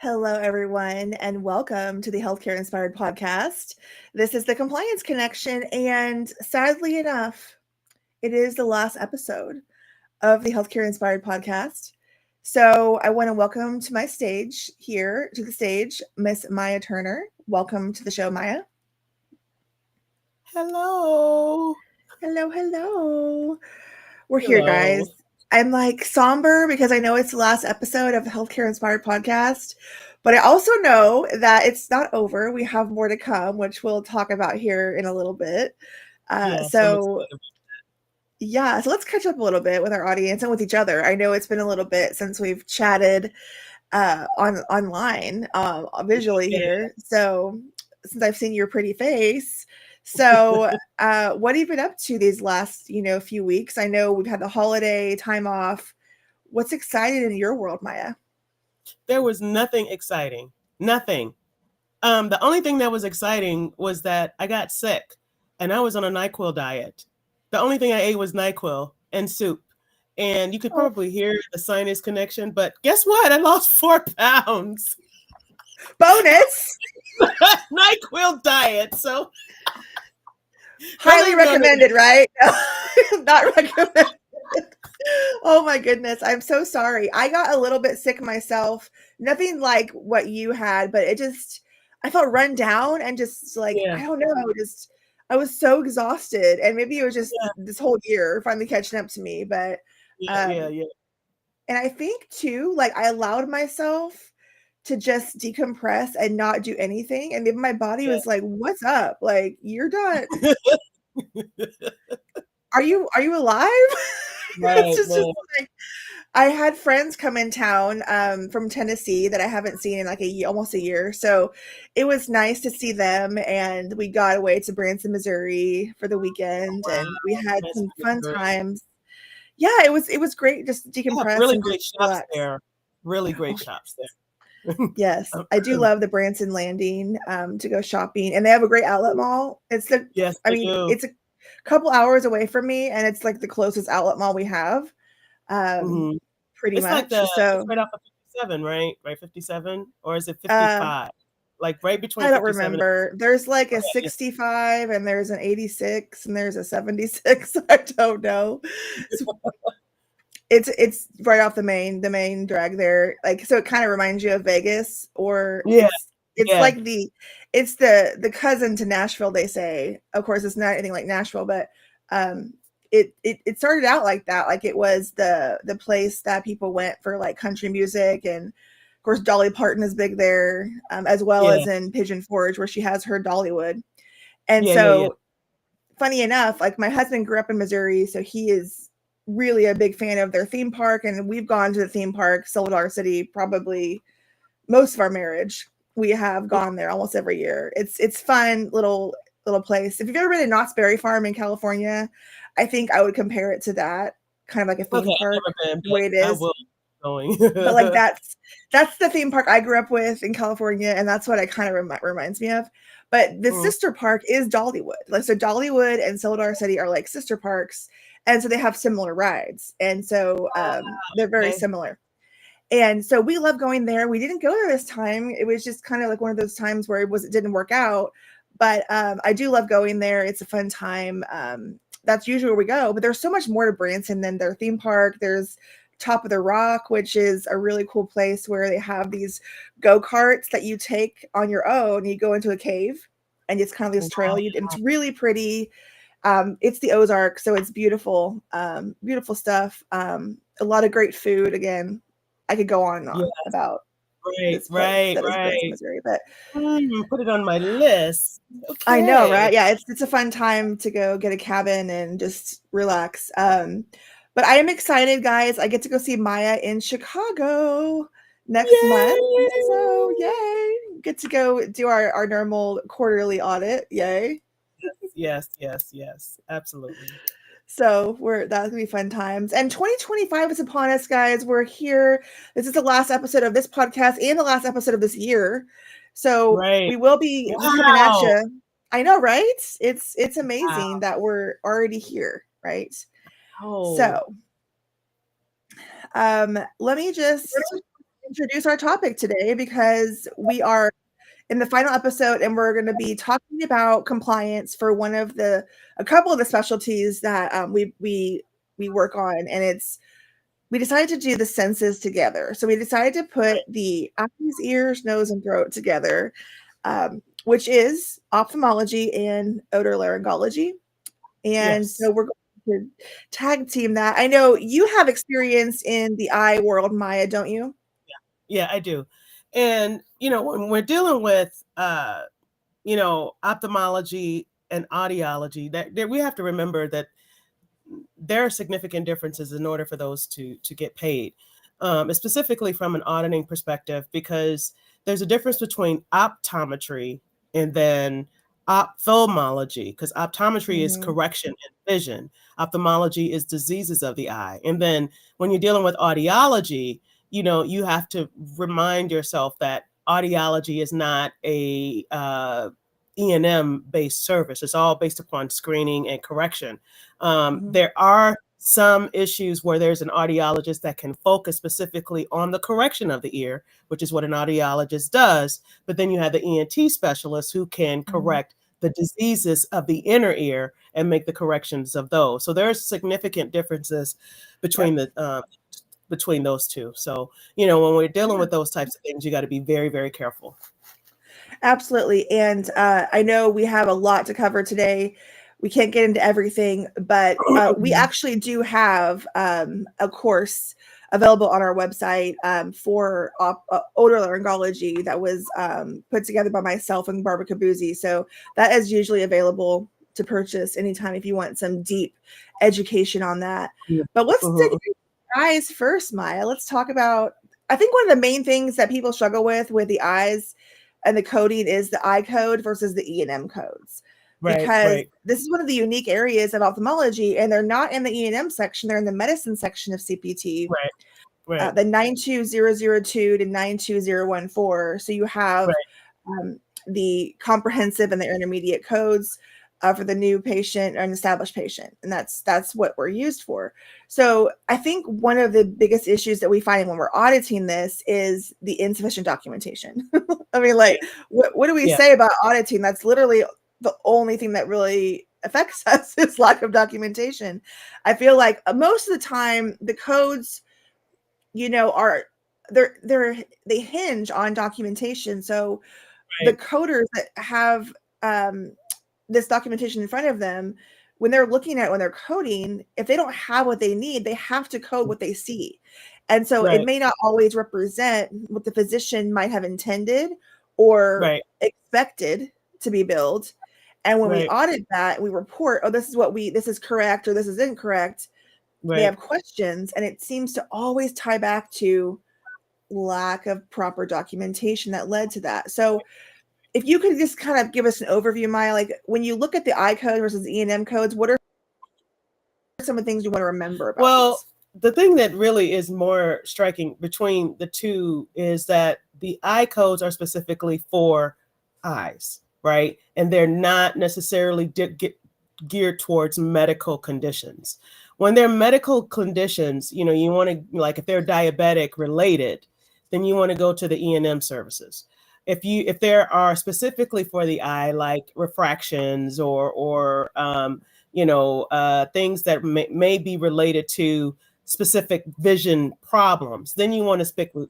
Hello, everyone, and welcome to the Healthcare Inspired Podcast. This is the Compliance Connection, and sadly enough, it is the last episode of the Healthcare Inspired Podcast. So I want to welcome to the stage, Miss Maya Turner. Welcome to the show, Maya. Hello. Hello. We're here, guys. I'm like somber because I know it's the last episode of the Healthcare Inspired Podcast, but I also know that it's not over. We have more to come, which we'll talk about here in a little bit. So let's catch up a little bit with our audience and with each other. I know it's been a little bit since we've chatted online visually here. So since I've seen your pretty face. So what have you been up to these last, few weeks? I know we've had the holiday time off. What's exciting in your world, Maya? There was nothing exciting. Nothing. The only thing that was exciting was that I got sick and I was on a NyQuil diet. The only thing I ate was NyQuil and soup. And you could probably hear the sinus connection, but guess what? I lost 4 pounds. Bonus! NyQuil diet. So highly recommended, right? Not recommended. Oh my goodness. I'm so sorry. I got a little bit sick myself. Nothing like what you had, but I felt run down and just like, I don't know. I was so exhausted, and maybe it was just this whole year finally catching up to me. But and I think too, like I allowed myself to just decompress and not do anything. And then my body was like, what's up? Like, you're done. Are you alive? Right, it's just like, I had friends come in town from Tennessee that I haven't seen in like almost a year. So it was nice to see them. And we got away to Branson, Missouri for the weekend. Wow, and we had some fun times. Yeah, it was great just to decompress. Really great shops there. Really great shops there. Yes, I do love the Branson Landing to go shopping, and they have a great outlet mall. It's it's a couple hours away from me, and it's like the closest outlet mall we have. Pretty it's much. Like it's right off of 57, right? Right, 57, or is it 55? Like right between. I don't remember. There's like a 65, and there's an 86, and there's a 76. I don't know. It's right off the main drag there. Like, so it kind of reminds you of Vegas, or it's like it's the cousin to Nashville, they say. Of course, it's not anything like Nashville, but it started out like that. Like it was the place that people went for like country music, and of course Dolly Parton is big there, as well as in Pigeon Forge where she has her Dollywood. And funny enough, like my husband grew up in Missouri, so he is really a big fan of their theme park, and we've gone to the theme park, Silver City, probably most of our marriage. We have gone there almost every year. It's fun little place. If you've ever been to Knott's Berry Farm in California, I think I would compare it to that, kind of like a theme park, the way it is. But like that's the theme park I grew up with in California, and that's what it kind of reminds me of. But the sister park is Dollywood. Like, so Dollywood and Silver City are like sister parks, and so they have similar rides, and so they're very similar. And so we love going there. We didn't go there this time. It was just kind of like one of those times where it didn't work out. But I do love going there. It's a fun time. That's usually where we go. But there's so much more to Branson than their theme park. There's Top of the Rock, which is a really cool place where they have these go-karts that you take on your own. You go into a cave, and it's kind of this trail. It's really pretty. It's the Ozarks, so it's beautiful. Beautiful stuff. A lot of great food. Again, I could go on and on about right. Missouri, but put it on my list. Okay. I know, right? Yeah, it's a fun time to go get a cabin and just relax. But I am excited, guys. I get to go see Maya in Chicago next month. So yay! Get to go do our normal quarterly audit. Yay! Yes, absolutely. So that's gonna be fun times. And 2025 is upon us, guys. We're here. This is the last episode of this podcast and the last episode of this year. So we will be coming at you. I know, right? It's amazing that we're already here, right? So let me just introduce our topic today because we are in the final episode and we're going to be talking about compliance for a couple of the specialties that we work on, and we decided to do the senses together. So we decided to put the eyes, ears, nose, and throat together, which is ophthalmology and otolaryngology. And so we're going to tag team that. I know you have experience in the eye world, Maya, don't you? Yeah, I do. And, when we're dealing with, ophthalmology and audiology, that we have to remember that there are significant differences in order for those to get paid, specifically from an auditing perspective, because there's a difference between optometry and then ophthalmology, because optometry is correction and vision. Ophthalmology is diseases of the eye. And then when you're dealing with audiology, you have to remind yourself that audiology is not a E&M based service. It's all based upon screening and correction. There are some issues where there's an audiologist that can focus specifically on the correction of the ear, which is what an audiologist does. But then you have the ENT specialist who can correct the diseases of the inner ear and make the corrections of those. So there's significant differences between between those two. So, when we're dealing with those types of things, you got to be very, very careful. Absolutely. And I know we have a lot to cover today. We can't get into everything, but we actually do have a course available on our website for otolaryngology that was put together by myself and Barbara Kabuzzi. So that is usually available to purchase anytime if you want some deep education on that. But let's dig into eyes first, Maya. Let's talk about, I think one of the main things that people struggle with the eyes and the coding is the I code versus the E&M codes. Because this is one of the unique areas of ophthalmology, and they're not in the E&M section, they're in the medicine section of CPT. The 92002 to 92014. So you have the comprehensive and the intermediate codes for the new patient or an established patient. And that's what we're used for. So I think one of the biggest issues that we find when we're auditing this is the insufficient documentation. I mean, what do we say about auditing? That's literally the only thing that really affects us is lack of documentation. I feel like most of the time the codes, are they hinge on documentation. So the coders that have this documentation in front of them, when they're coding, if they don't have what they need, they have to code what they see. And so it may not always represent what the physician might have intended or expected to be billed. And when we audit that, we report, oh, this is correct, or this is incorrect. They have questions, and it seems to always tie back to lack of proper documentation that led to that. So if you could just kind of give us an overview, Maya, like when you look at the I code versus the E&M codes, what are some of the things you want to remember about these? The thing that really is more striking between the two is that the I codes are specifically for eyes, right? And they're not necessarily geared towards medical conditions. When they're medical conditions, you want to, like if they're diabetic related, then you want to go to the E&M services. If there are specifically for the eye, like refractions or things that may be related to specific vision problems, then you want to stick with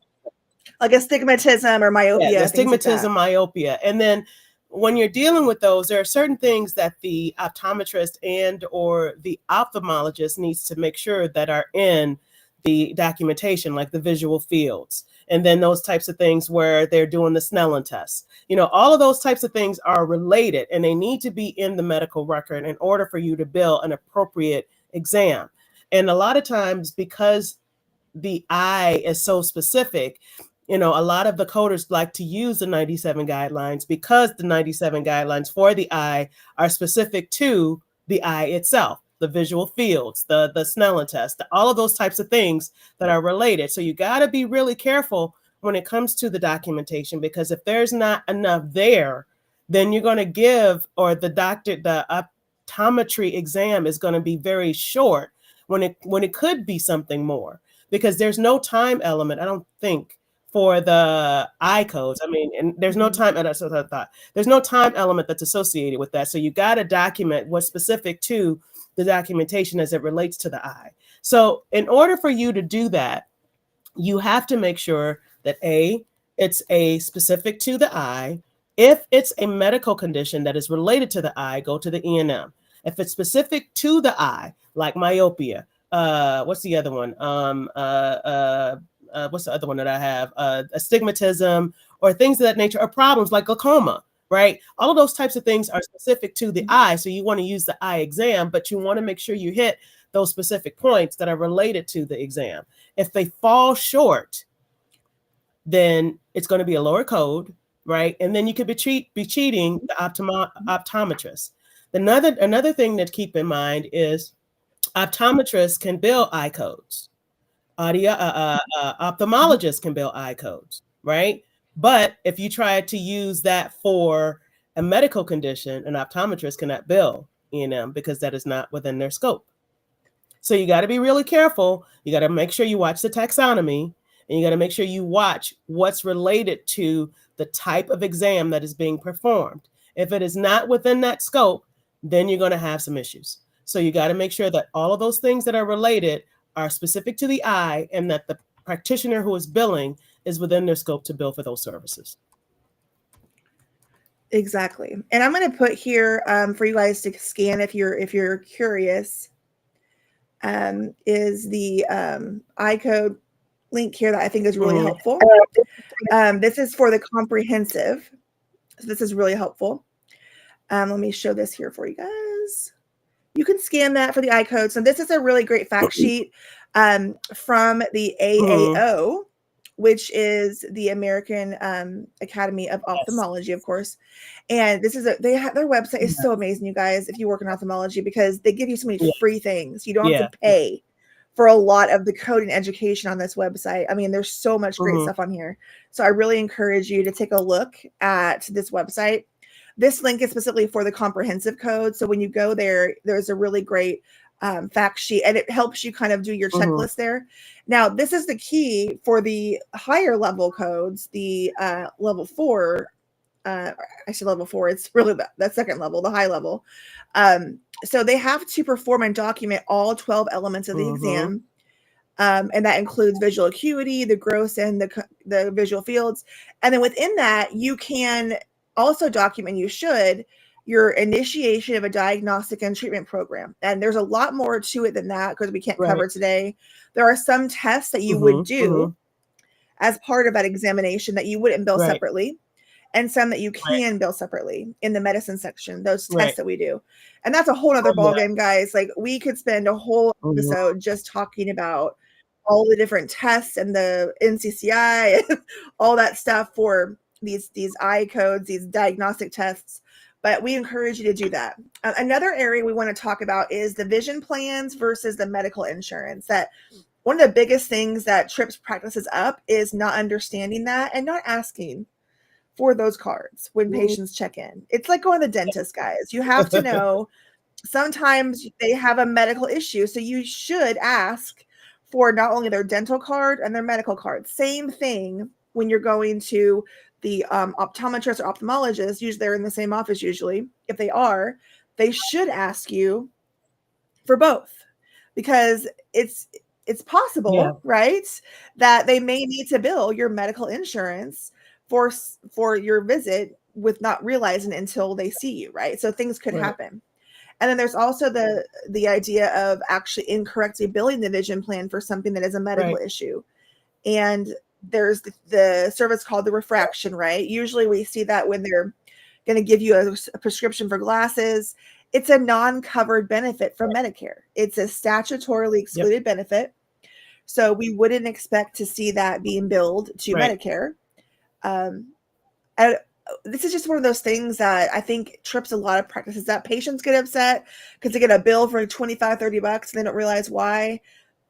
like astigmatism or myopia. Astigmatism, myopia. And then when you're dealing with those, there are certain things that the optometrist and or the ophthalmologist needs to make sure that are in the documentation, like the visual fields. And then those types of things where they're doing the Snellen test. All of those types of things are related, and they need to be in the medical record in order for you to bill an appropriate exam. And a lot of times, because the eye is so specific, a lot of the coders like to use the 97 guidelines because the 97 guidelines for the eye are specific to the eye itself, the visual fields, the Snellen test, all of those types of things that are related. So you got to be really careful when it comes to the documentation, because if there's not enough there, then you're going to give, or the optometry exam is going to be very short when it could be something more, because there's no time element, I don't think, for the eye codes. I mean, and there's no time. That's what I thought. There's no time element that's associated with that. So you got to document what's specific to the documentation as it relates to the eye. So in order for you to do that, you have to make sure that it's a specific to the eye. If it's a medical condition that is related to the eye, go to the E&M. If it's specific to the eye, like myopia, what's the other one? What's the other one that I have? Astigmatism or things of that nature, or problems like glaucoma, right? All of those types of things are specific to the eye. So you want to use the eye exam, but you want to make sure you hit those specific points that are related to the exam. If they fall short, then it's going to be a lower code, right? And then you could be cheating the optometrist. Another thing to keep in mind is optometrists can bill eye codes. Ophthalmologists can bill eye codes, right? But if you try to use that for a medical condition, an optometrist cannot bill E&M because that is not within their scope. So you got to be really careful. You got to make sure you watch the taxonomy, and you got to make sure you watch what's related to the type of exam that is being performed. If it is not within that scope, then you're going to have some issues. So you got to make sure that all of those things that are related are specific to the eye, and that the practitioner who is billing is within their scope to bill for those services. Exactly. And I'm going to put here for you guys to scan if you're curious. Is the eye code link here that I think is really helpful. This is for the comprehensive. So this is really helpful. Let me show this here for you guys. You can scan that for the eye code. So this is a really great fact sheet from the AAO, which is the American Academy of Ophthalmology, of course. And this is their website is so amazing, you guys, if you work in ophthalmology, because they give you so many free things. You don't have to pay for a lot of the coding education on this website. I mean, there's so much great stuff on here. So I really encourage you to take a look at this website. This link is specifically for the comprehensive code. So when you go there, there's a really great fact sheet, and it helps you kind of do your checklist there. Now, this is the key for the higher level codes, the level 4. Actually, level 4, it's really that second level, the high level. So they have to perform and document all 12 elements of the exam. And that includes visual acuity, the gross and the visual fields. And then within that, you can also document, you should, your initiation of a diagnostic and treatment program. And there's a lot more to it than that, because we can't cover today. There are some tests that you would do as part of that examination that you wouldn't bill separately, and some that you can bill separately in the medicine section, those tests that we do. And that's a whole other ballgame, guys. Like, we could spend a whole episode just talking about all the different tests and the NCCI and all that stuff for these eye codes, these diagnostic tests. But we encourage you to do that. Another area we want to talk about is the vision plans versus the medical insurance. That one of the biggest things that trips practices up is not understanding that and not asking for those cards when patients check in. It's like going to the dentist, guys. You have to know sometimes they have a medical issue. So you should ask for not only their dental card and their medical card. Same thing when you're going to the optometrist or ophthalmologist. Usually they're in the same office usually. If they are, they should ask you for both, because it's possible, right, that they may need to bill your medical insurance for your visit with not realizing it until they see you, right? So things could happen. And then there's also the idea of actually incorrectly billing the vision plan for something that is a medical issue. And there's the service called the refraction, right? Usually we see that when they're going to give you a prescription for glasses. It's a non-covered benefit from Medicare. It's a statutorily excluded benefit. So we wouldn't expect to see that being billed to Medicare. And this is just one of those things that I think trips a lot of practices up. Patients get upset because they get a bill for $25, $30 and they don't realize why.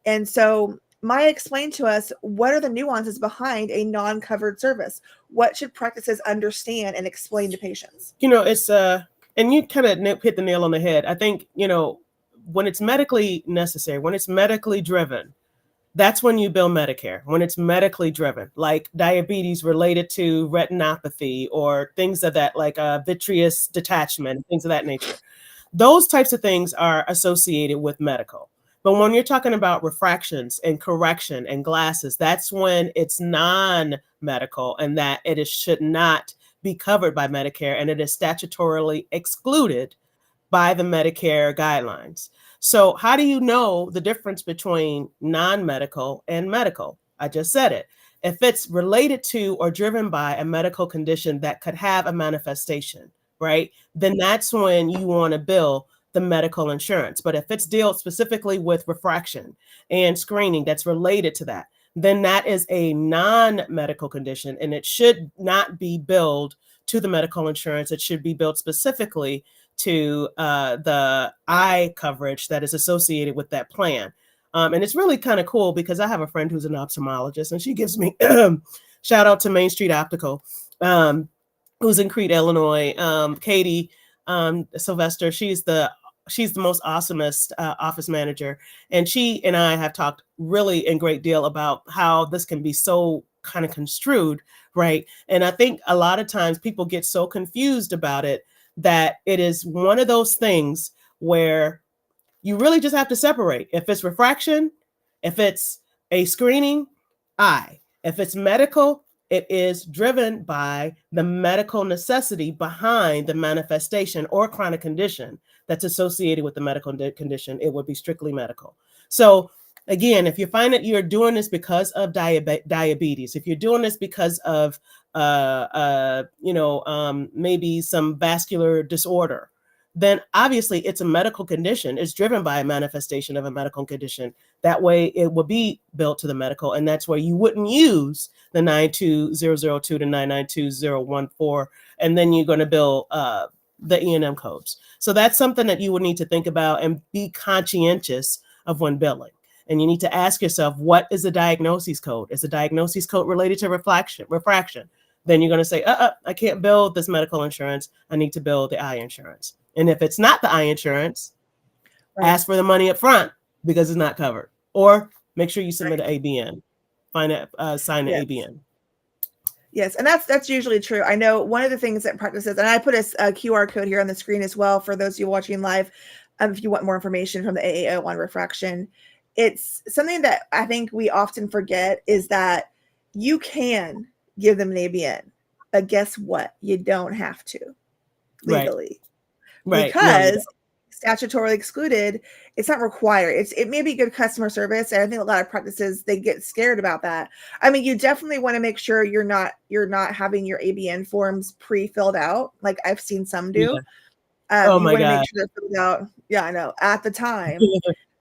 And so Maya explained to us, what are the nuances behind a non-covered service? What should practices understand and explain to patients? It's and you kind of hit the nail on the head. I think, when it's medically necessary, when it's medically driven, That's when you bill Medicare, when it's medically driven, like diabetes related to retinopathy or things of that, like vitreous detachment, things of that nature. Those types of things are associated with medical. But when you're talking about refractions and correction and glasses, that's when it's non-medical and that should not be covered by Medicare, and it is statutorily excluded by the Medicare guidelines. So, how do you know the difference between non-medical and medical? I just said it. If it's related to or driven by a medical condition that could have a manifestation, right? Then that's when you want to bill the medical insurance. But if it's dealt specifically with refraction and screening that's related to that, then that is a non-medical condition and it should not be billed to the medical insurance. It should be billed specifically to the eye coverage that is associated with that plan. And it's really kind of cool because I have a friend who's an ophthalmologist and she gives me shout out to Main Street Optical, who's in Crete, Illinois. Katie Sylvester, she's the most awesomest office manager. And she and I have talked really in great deal about how this can be so kind of construed, right? And I think a lot of times people get so confused about it that it is one of those things where you really just have to separate. If it's refraction, if it's a screening, eye. If it's medical, it is driven by the medical necessity behind the manifestation or chronic condition that's associated with the medical condition. It would be strictly medical. So again, if you find that you're doing this because of diabetes, if you're doing this because of maybe some vascular disorder, then obviously it's a medical condition. It's driven by a manifestation of a medical condition. That way it will be built to the medical, and that's where you wouldn't use the 92002 to 992014, and then you're going to bill the E&M codes. So that's something that you would need to think about and be conscientious of when billing. And you need to ask yourself, what is the diagnosis code? Is the diagnosis code related to refraction? Then you're going to say, I can't bill this medical insurance. I need to bill the eye insurance. And if it's not the eye insurance, ask for the money up front because it's not covered. Or make sure you submit an ABN. Sign an ABN. Yes, and that's usually true. I know one of the things that practices, and I put a QR code here on the screen as well for those of you watching live, if you want more information from the AAO on refraction. It's something that I think we often forget is that you can give them an ABN, but guess what? You don't have to legally. Right. Because statutorily excluded, it's not required. It may be good customer service, and I think a lot of practices they get scared about that. I mean, you definitely want to make sure you're not having your ABN forms pre-filled out, like I've seen some do. Yeah. You want to make sure they're filled out. Yeah, I know, at the time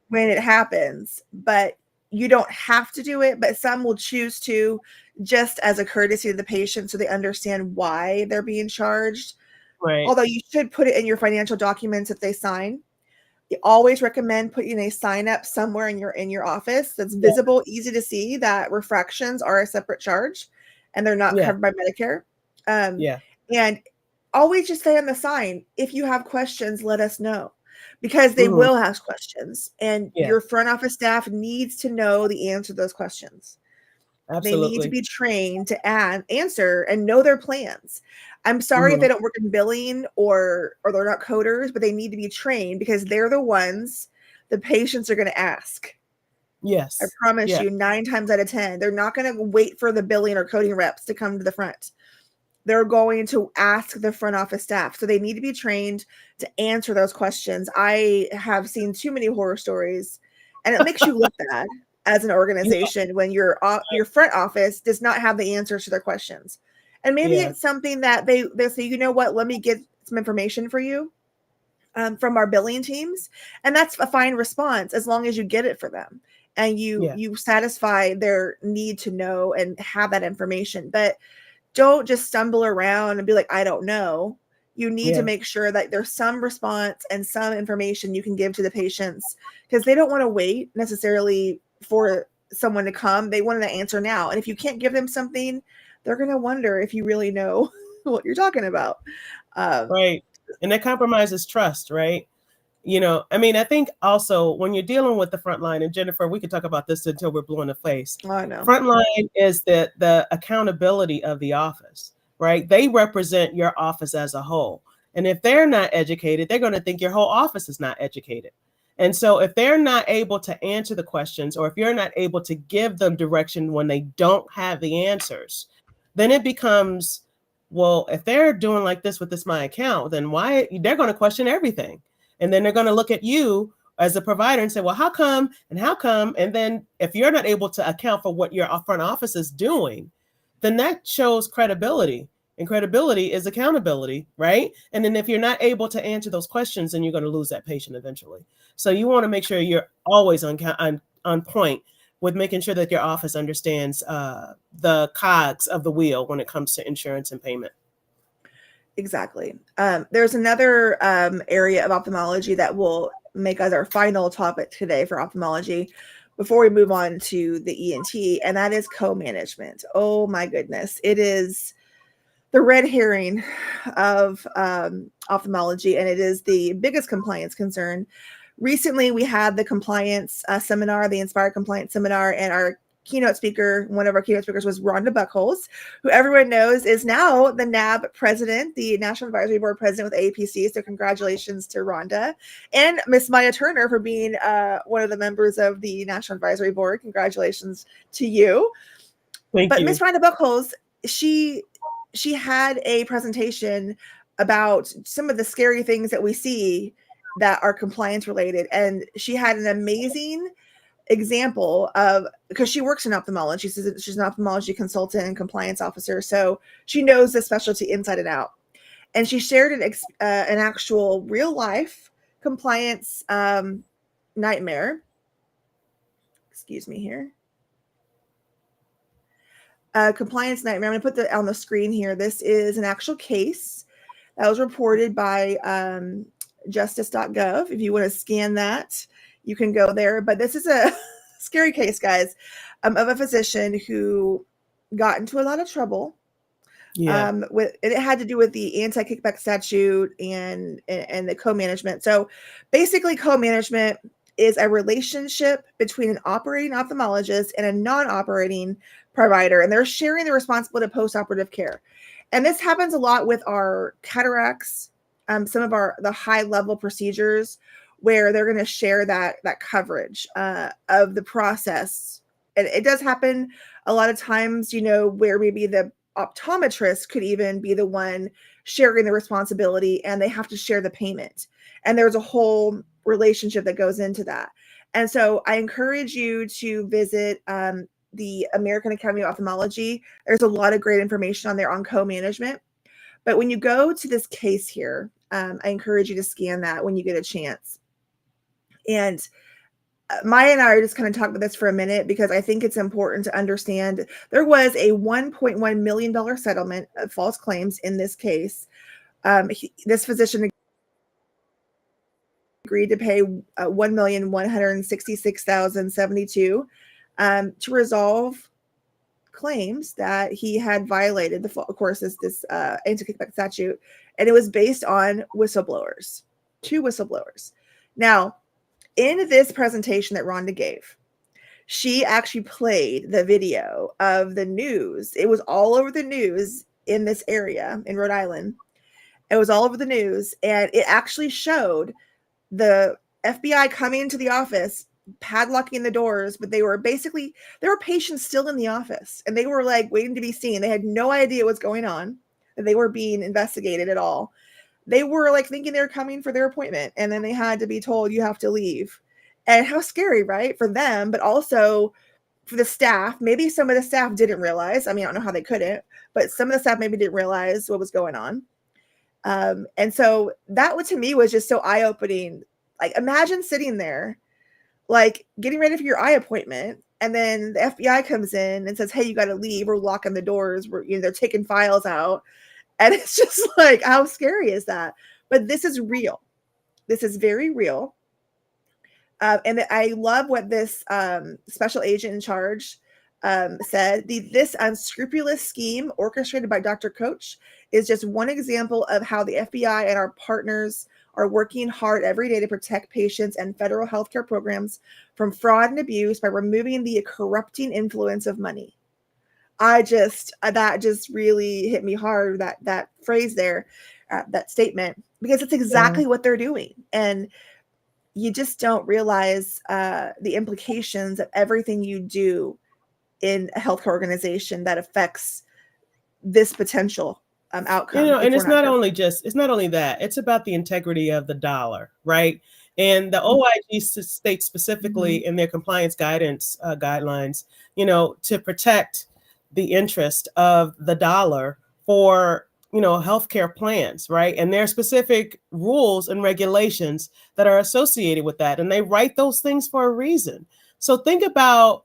when it happens, but you don't have to do it. But some will choose to, just as a courtesy to the patient, so they understand why they're being charged. Right. Although you should put it in your financial documents if they sign. You always recommend putting a sign up somewhere in your office that's visible, easy to see that refractions are a separate charge and they're not covered by Medicare. And always just say on the sign, if you have questions, let us know, because they will ask questions, and your front office staff needs to know the answer to those questions. Absolutely. They need to be trained to answer and know their plans. I'm sorry if they don't work in billing or they're not coders, but they need to be trained because they're the ones the patients are going to ask. Yes. I promise you, 9 times out of 10, they're not going to wait for the billing or coding reps to come to the front. They're going to ask the front office staff. So they need to be trained to answer those questions. I have seen too many horror stories, and it makes you look bad as an organization when your front office does not have the answers to their questions. And maybe it's something that they say, you know what, let me get some information for you from our billing teams. And that's a fine response as long as you get it for them and you satisfy their need to know and have that information. But don't just stumble around and be like, I don't know. You need to make sure that there's some response and some information you can give to the patients, because they don't want to wait necessarily for someone to come. They want an answer now. And if you can't give them something, they're going to wonder if you really know what you're talking about. Right. And that compromises trust, right? I mean, I think also when you're dealing with the front line, and Jennifer, we could talk about this until we're blue in the face. I know. Front line is the accountability of the office, right? They represent your office as a whole. And if they're not educated, they're going to think your whole office is not educated. And so if they're not able to answer the questions, or if you're not able to give them direction when they don't have the answers, then it becomes, well, if they're doing like this with this my account, then why they're going to question everything. And then they're going to look at you as a provider and say, well, how come and how come? And then if you're not able to account for what your front office is doing, then that shows credibility. And credibility is accountability, right? And then if you're not able to answer those questions, then you're going to lose that patient eventually. So you want to make sure you're always on point with making sure that your office understands the cogs of the wheel when it comes to insurance and payment. Exactly. There's another area of ophthalmology that will make us our final topic today for ophthalmology before we move on to the ENT, and that is co-management. Oh my goodness. It is the red herring of ophthalmology, and it is the biggest compliance concern. Recently, we had the compliance seminar, the Inspired Compliance Seminar, and our keynote speaker, one of our keynote speakers was Rhonda Buckholz, who everyone knows is now the NAB president, the National Advisory Board president with APC. So congratulations to Rhonda. And Miss Maya Turner for being one of the members of the National Advisory Board. Congratulations to you. Thank you. Miss Rhonda Buckholz, she had a presentation about some of the scary things that we see that are compliance related. And she had an amazing example of, because she works in ophthalmology, she's an ophthalmology consultant and compliance officer, so she knows the specialty inside and out. And she shared an actual real life compliance nightmare. Excuse me here. Compliance nightmare. I'm going to put that on the screen here. This is an actual case that was reported by justice.gov. If you want to scan that, you can go there. But this is a scary case, guys, of a physician who got into a lot of trouble. Yeah. It had to do with the anti-kickback statute and the co-management. So basically, co-management is a relationship between an operating ophthalmologist and a non-operating provider, and they're sharing the responsibility of post-operative care. And this happens a lot with our cataracts, some of the high-level procedures, where they're going to share that coverage of the process. And it does happen a lot of times, where maybe the optometrist could even be the one sharing the responsibility, and they have to share the payment. And there's a whole relationship that goes into that. And so I encourage you to visit the American Academy of Ophthalmology. There's a lot of great information on there on co-management. But when you go to this case here, I encourage you to scan that when you get a chance. And Maya and I are just kind of talking about this for a minute because I think it's important to understand there was a $1.1 million settlement of false claims in this case. This physician agreed to pay $1,166,072 to resolve claims that he had violated of course, this anti-kickback statute, and it was based on whistleblowers, 2 whistleblowers. Now, in this presentation that Rhonda gave, she actually played the video of the news. It was all over the news in this area in Rhode Island. It was all over the news, and it actually showed the FBI coming into the office, padlocking the doors, but there were patients still in the office, and they were like waiting to be seen. They had no idea what's going on, that they were being investigated at all. They were like thinking they were coming for their appointment, and then they had to be told you have to leave. And how scary, right? For them, but also for the staff. Maybe some of the staff didn't realize. I mean, I don't know how they couldn't, but some of the staff maybe didn't realize what was going on. And so that to me was just so eye-opening. Like, imagine sitting there, like getting ready for your eye appointment, and then the FBI comes in and says, "Hey, you got to leave. We're locking the doors. They're taking files out." And it's just like, how scary is that? But this is real. This is very real. And I love what this special agent in charge said. This unscrupulous scheme orchestrated by Dr. Coach is just one example of how the FBI and our partners are working hard every day to protect patients and federal healthcare programs from fraud and abuse by removing the corrupting influence of money. That just really hit me hard, that phrase there, that statement, because it's exactly what they're doing. And you just don't realize the implications of everything you do in a healthcare organization that affects this potential outcome. And it's not only that, it's about the integrity of the dollar, right? And the OIG states specifically in their compliance guidance guidelines, to protect the interest of the dollar for, healthcare plans, right? And there are specific rules and regulations that are associated with that. And they write those things for a reason. So think about,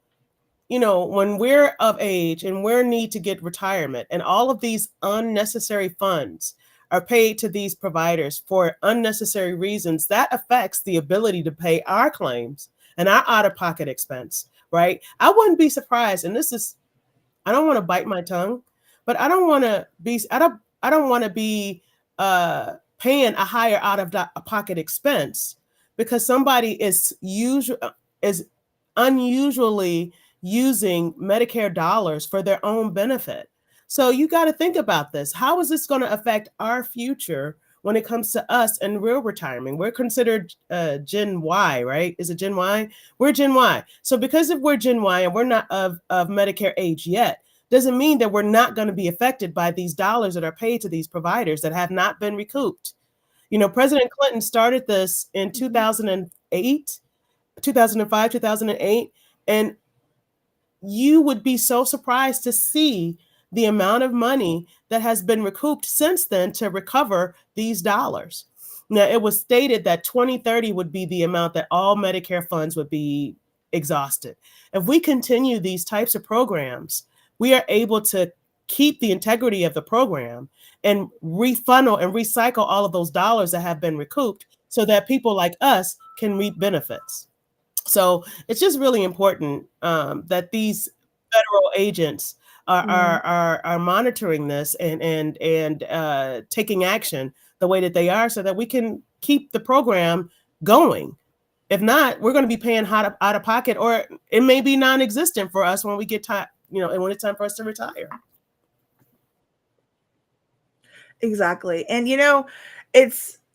when we're of age and we're need to get retirement, and all of these unnecessary funds are paid to these providers for unnecessary reasons, that affects the ability to pay our claims and our out-of-pocket expense, right? I wouldn't be surprised, and I don't want to bite my tongue, but I don't want to be paying a higher out-of-pocket expense because somebody is unusually using Medicare dollars for their own benefit. So you got to think about this. How is this going to affect our future when it comes to us and real retirement? We're considered Gen Y, right? Is it Gen Y? We're Gen Y. So because if we're Gen Y and we're not of Medicare age yet, doesn't mean that we're not going to be affected by these dollars that are paid to these providers that have not been recouped. President Clinton started this in 2008, 2005, 2008, and you would be so surprised to see the amount of money that has been recouped since then to recover these dollars. Now, it was stated that 2030 would be the amount that all Medicare funds would be exhausted. If we continue these types of programs, we are able to keep the integrity of the program and refunnel and recycle all of those dollars that have been recouped so that people like us can reap benefits. So it's just really important that these federal agents are monitoring this and taking action the way that they are, so that we can keep the program going. If not, we're going to be paying out of pocket, or it may be non-existent for us when we get time, and when it's time for us to retire. Exactly, and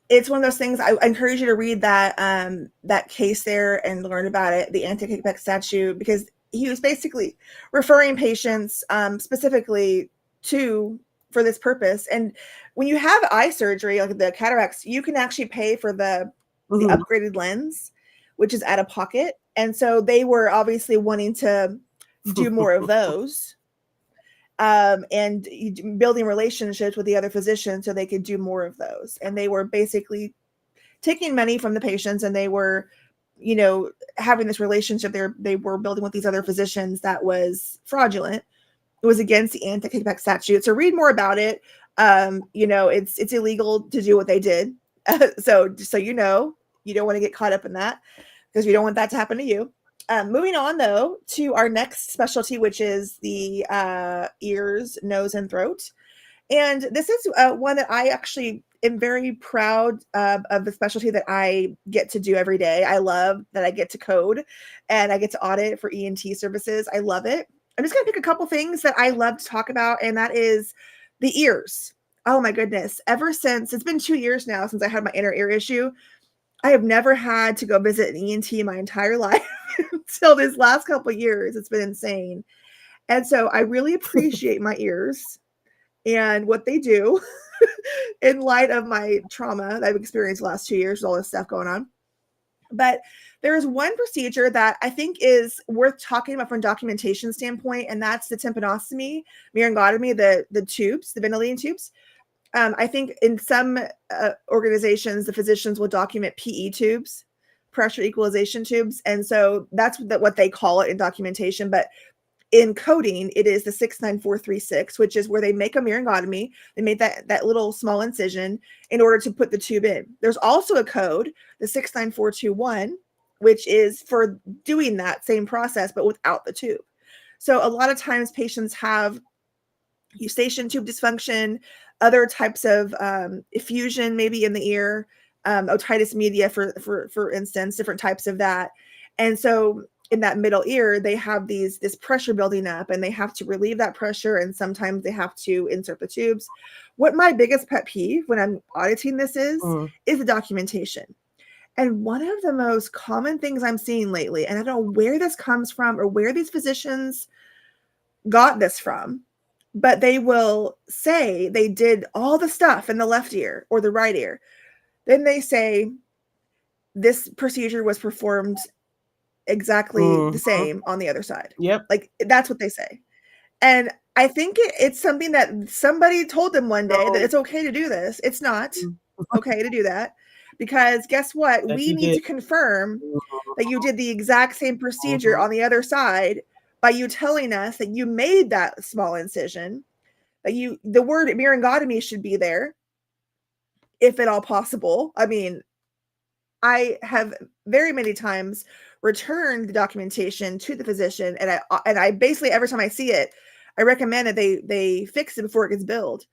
it's one of those things. I encourage you to read that case there and learn about it, the anti-kickback statute, because he was basically referring patients specifically for this purpose. And when you have eye surgery, like the cataracts, you can actually pay for the upgraded lens, which is out of pocket. And so they were obviously wanting to do more of those. And building relationships with the other physicians so they could do more of those. And they were basically taking money from the patients, and they were, having this relationship they were building with these other physicians that was fraudulent. It was against the anti-kickback statute. So read more about it. It's illegal to do what they did. So just so you know, you don't want to get caught up in that, because we don't want that to happen to you. Moving on, though, to our next specialty, which is the ears, nose, and throat. And this is one that I actually am very proud of the specialty that I get to do every day. I love that I get to code and I get to audit for ENT services. I love it. I'm just going to pick a couple things that I love to talk about, and that is the ears. Oh, my goodness. Ever since, it's been 2 years now since I had my inner ear issue, I have never had to go visit an ENT in my entire life until this last couple of years. It's been insane. And so I really appreciate my ears and what they do in light of my trauma that I've experienced the last 2 years with all this stuff going on. But there is one procedure that I think is worth talking about from a documentation standpoint, and that's the tympanostomy, laryngotomy, the tubes, the ventilating tubes. I think in some organizations, the physicians will document PE tubes, pressure equalization tubes. And so that's what they call it in documentation. But in coding, it is the 69436, which is where they make a laryngotomy. They made that little small incision in order to put the tube in. There's also a code, the 69421, which is for doing that same process, but without the tube. So a lot of times patients have eustachian tube dysfunction, other types of effusion maybe in the ear, otitis media, for instance, different types of that. And so in that middle ear, they have this pressure building up, and they have to relieve that pressure. And sometimes they have to insert the tubes. What my biggest pet peeve when I'm auditing this is the documentation. And one of the most common things I'm seeing lately, and I don't know where this comes from or where these physicians got this from, but they will say they did all the stuff in the left ear or the right ear. Then they say this procedure was performed exactly the same on the other side. Yep. Like, that's what they say. And I think it's something that somebody told them one day that it's okay to do this. It's not okay to do that, because guess what? We need to confirm that you did the exact same procedure on the other side by you telling us that you made that small incision, that the word myringotomy should be there, if at all possible. I mean, I have very many times returned the documentation to the physician, and I basically, every time I see it, I recommend that they fix it before it gets billed.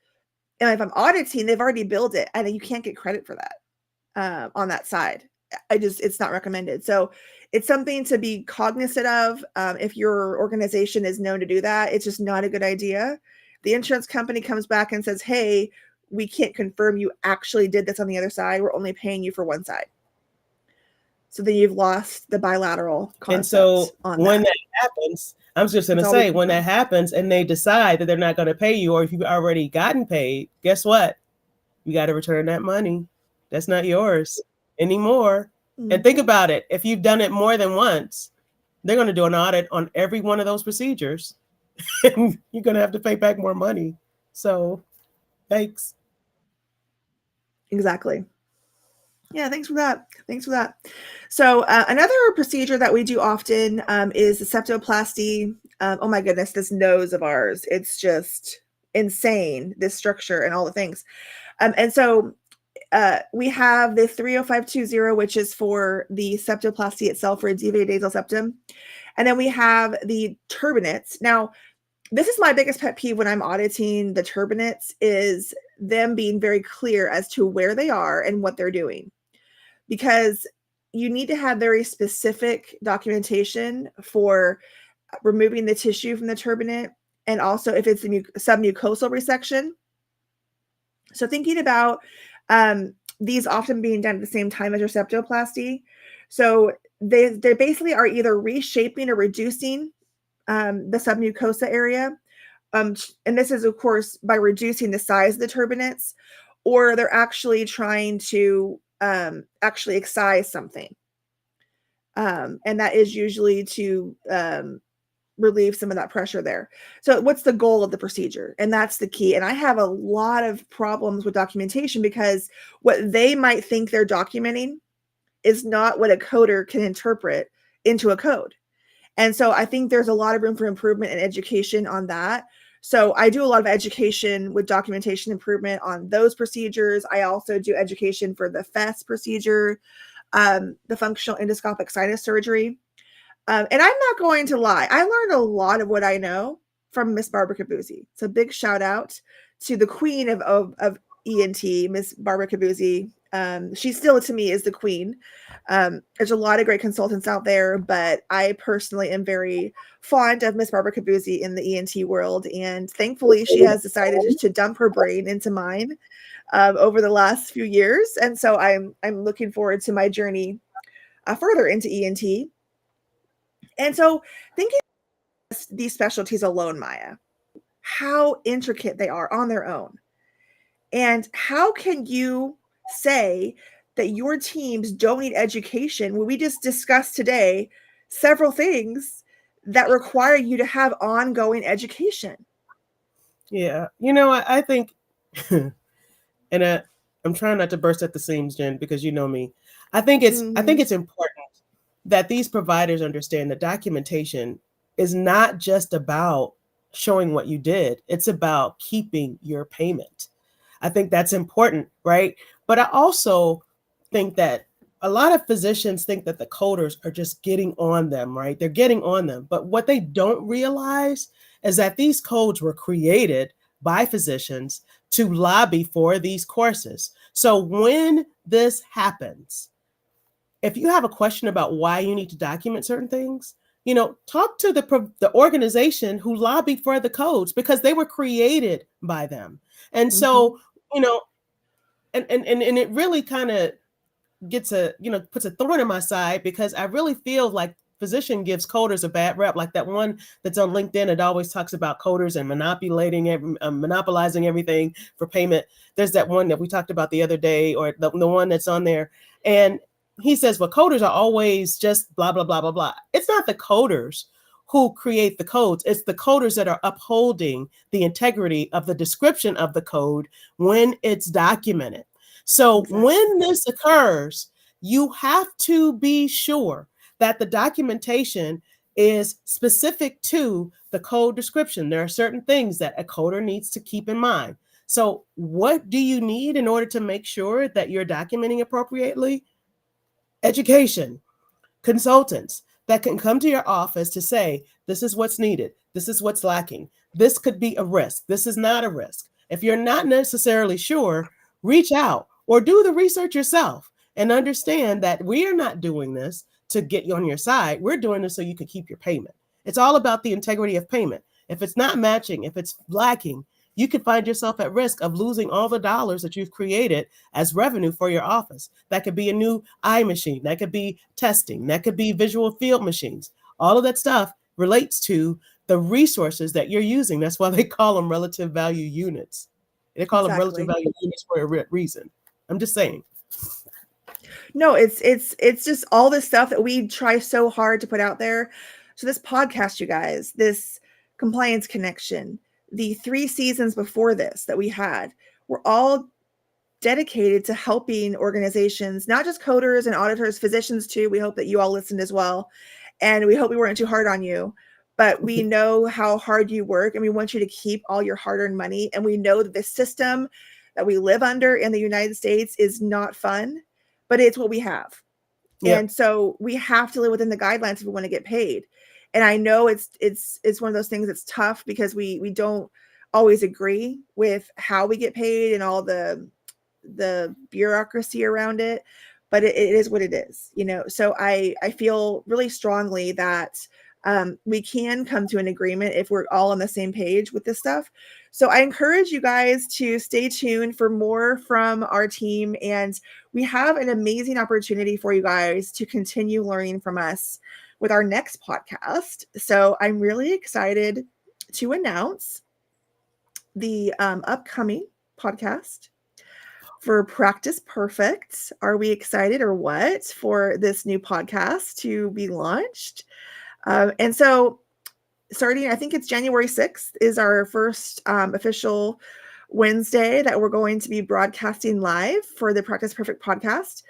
And if I'm auditing, they've already billed it, and you can't get credit for that on that side. It's not recommended. So it's something to be cognizant of. If your organization is known to do that, it's just not a good idea. The insurance company comes back and says, hey, we can't confirm you actually did this on the other side. We're only paying you for one side. So then you've lost the bilateral concept. And so when that happens, I'm just going to say, when that happens and they decide that they're not going to pay you, or if you've already gotten paid, guess what? You got to return that money. That's not yours anymore. And think about it. If you've done it more than once, they're going to do an audit on every one of those procedures. And you're going to have to pay back more money. So thanks. Exactly. Yeah, thanks for that. So another procedure that we do often is the septoplasty. Oh my goodness, this nose of ours. It's just insane, this structure and all the things. And so we have the 30520, which is for the septoplasty itself, for a deviated nasal septum. And then we have the turbinates. Now, this is my biggest pet peeve when I'm auditing the turbinates, is them being very clear as to where they are and what they're doing. Because you need to have very specific documentation for removing the tissue from the turbinate, and also if it's a submucosal resection. So thinking about these often being done at the same time as your septoplasty. So they basically are either reshaping or reducing the submucosa area. And this is, of course, by reducing the size of the turbinates, or they're actually trying to actually excise something. And that is usually to relieve some of that pressure there. So what's the goal of the procedure? And that's the key. And I have a lot of problems with documentation, because what they might think they're documenting is not what a coder can interpret into a code. And so I think there's a lot of room for improvement and education on that. So I do a lot of education with documentation improvement on those procedures. I also do education for the FES procedure, the functional endoscopic sinus surgery. And I'm not going to lie, I learned a lot of what I know from Miss Barbara Cabuzzi. So big shout out to the queen of ENT, Miss Barbara Cabuzzi. She still, to me, is the queen. There's a lot of great consultants out there, but I personally am very fond of Miss Barbara Cabuzzi in the ENT world. And thankfully, she has decided to dump her brain into mine over the last few years. And so I'm looking forward to my journey further into ENT. And so thinking these specialties alone, Maya, how intricate they are on their own. And how can you say that your teams don't need education when we just discussed today several things that require you to have ongoing education? Yeah. You know, I think, and I'm trying not to burst at the seams, Jen, because you know me. I think it's important that these providers understand that documentation is not just about showing what you did. It's about keeping your payment. I think that's important, right? But I also think that a lot of physicians think that the coders are just getting on them, right? They're getting on them. But what they don't realize is that these codes were created by physicians to lobby for these courses. So when this happens, if you have a question about why you need to document certain things, talk to the organization who lobbied for the codes, because they were created by them. And so, and it really kind of puts a thorn in my side, because I really feel like physician gives coders a bad rep. Like that one that's on LinkedIn, it always talks about coders and monopolizing everything for payment. There's that one that we talked about the other day, or the one that's on there. And he says, well, coders are always just blah, blah, blah, blah, blah. It's not the coders who create the codes. It's the coders that are upholding the integrity of the description of the code when it's documented. So when this occurs, you have to be sure that the documentation is specific to the code description. There are certain things that a coder needs to keep in mind. So what do you need in order to make sure that you're documenting appropriately? Education, consultants that can come to your office to say, this is what's needed. This is what's lacking. This could be a risk. This is not a risk. If you're not necessarily sure, reach out or do the research yourself and understand that we are not doing this to get you on your side. We're doing this so you can keep your payment. It's all about the integrity of payment. If it's not matching, if it's lacking, you could find yourself at risk of losing all the dollars that you've created as revenue for your office. That could be a new eye machine. That could be testing. That could be visual field machines. All of that stuff relates to the resources that you're using. That's why they call them relative value units. They call them relative value units for a reason. I'm just saying. No, it's just all this stuff that we try so hard to put out there. So this podcast, you guys, this Compliance Connection, the 3 seasons before this that we had, were all dedicated to helping organizations, not just coders and auditors, physicians too. We hope that you all listened as well. And we hope we weren't too hard on you. But we know how hard you work, and we want you to keep all your hard-earned money. And we know that the system that we live under in the United States is not fun, but it's what we have. Yep. And so we have to live within the guidelines if we want to get paid. And I know it's one of those things that's tough, because we don't always agree with how we get paid and all the bureaucracy around it, but it is what it is, So I feel really strongly that we can come to an agreement if we're all on the same page with this stuff. So I encourage you guys to stay tuned for more from our team. And we have an amazing opportunity for you guys to continue learning from us with our next podcast. So I'm really excited to announce the upcoming podcast for Practice Perfect. Are we excited or what for this new podcast to be launched? And so starting, I think it's January 6th is our first official Wednesday that we're going to be broadcasting live for the Practice Perfect podcast.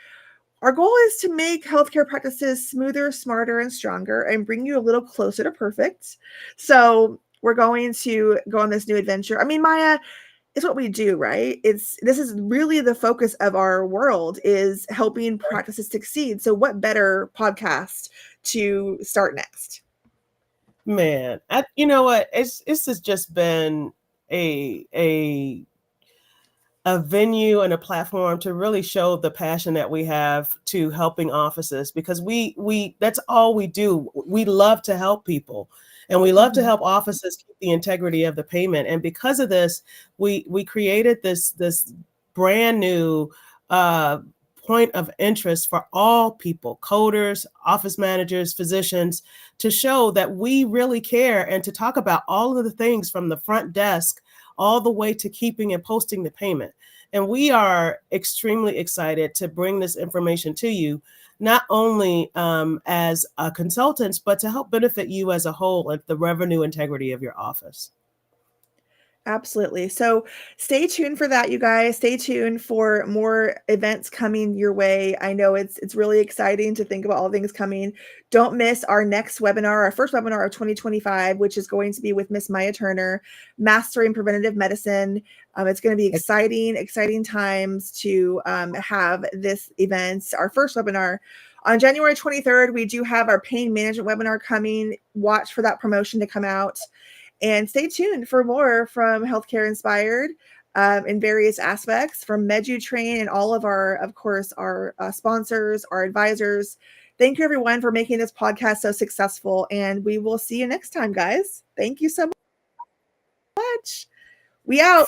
Our goal is to make healthcare practices smoother, smarter, and stronger, and bring you a little closer to perfect. So we're going to go on this new adventure. I mean, Maya, it's what we do, right? This is really the focus of our world, is helping practices succeed. So what better podcast to start next? Man, you know what? It's has just been a venue and a platform to really show the passion that we have to helping offices, because we that's all we do. We love to help people, and we love to help offices keep the integrity of the payment. And because of this, we created this brand new point of interest for all people, coders, office managers, physicians, to show that we really care, and to talk about all of the things from the front desk all the way to keeping and posting the payment. And we are extremely excited to bring this information to you, not only as consultants, but to help benefit you as a whole and the revenue integrity of your office. Absolutely. So stay tuned for that, you guys. Stay tuned for more events coming your way. I know it's really exciting to think about all things coming. Don't miss our next webinar, our first webinar of 2025, which is going to be with Miss Maya Turner, Mastering Preventative Medicine. It's going to be exciting times to have this event, our first webinar. On January 23rd, we do have our pain management webinar coming. Watch for that promotion to come out. And stay tuned for more from Healthcare Inspired. in various aspects, from MeduTrain and all of our, of course, our sponsors, our advisors. Thank you, everyone, for making this podcast so successful. And we will see you next time, guys. Thank you so much. We out.